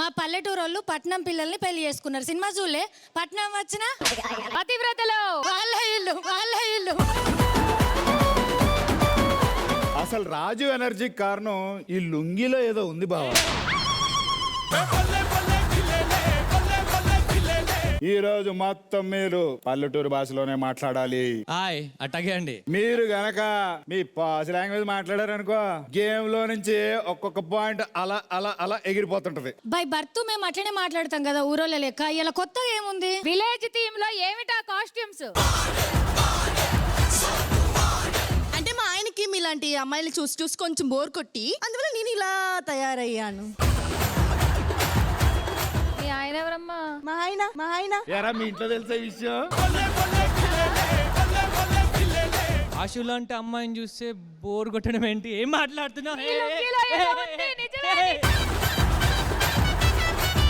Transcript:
మా పల్లెటూరు వాళ్ళు పట్నం పిల్లల్ని పెళ్లి చేసుకున్నారు. సినిమా చూడలే? పట్నం వచ్చిన పతివ్రతలో వాళ్ళ ఇల్లు. అసలు రాజు ఎనర్జీకి కారణం ఈ లుంగిలో ఏదో ఉంది బావ. ఈ రోజు మొత్తం మీరు పల్లెటూరు భాషలోనే మాట్లాడాలి. హాయ్ అట్టగే అండి. మీరు గనక మీ పాస్ లాంగ్వేజ్ మాట్లాడారనుకో గేమ్ లో నుంచి ఒక్కొక్క పాయింట్ అలా అలా అలా ఎగిరిపోతుంటది. బై బర్త్ మేము అట్లనే మాట్లాడతాం కదా ఊరోళ్ళ లెక్క. ఇలా కొత్తగా ఏముంది? విలేజ్ థీమ్ లో ఏమిటా కాస్ట్యూమ్స్? అంటే మా ఆయనకి మీలాంటి అమ్మాయిలు చూసి చూసి కొంచెం బోర్ కొట్టి అందువల్ల నేను ఇలా తయారయ్యాను. మీ ఆయన ఎవరమ్మా? మా ఆయన ఎరా మీ ఇంట్లో తెలిసే విషయం? ఆశు లాంటి అమ్మాయిని చూస్తే బోర్ కొట్టడం ఏంటి? ఏం మాట్లాడుతున్నావు? ఈ లుంగీలో ఏదో ఉంది, నిజమే.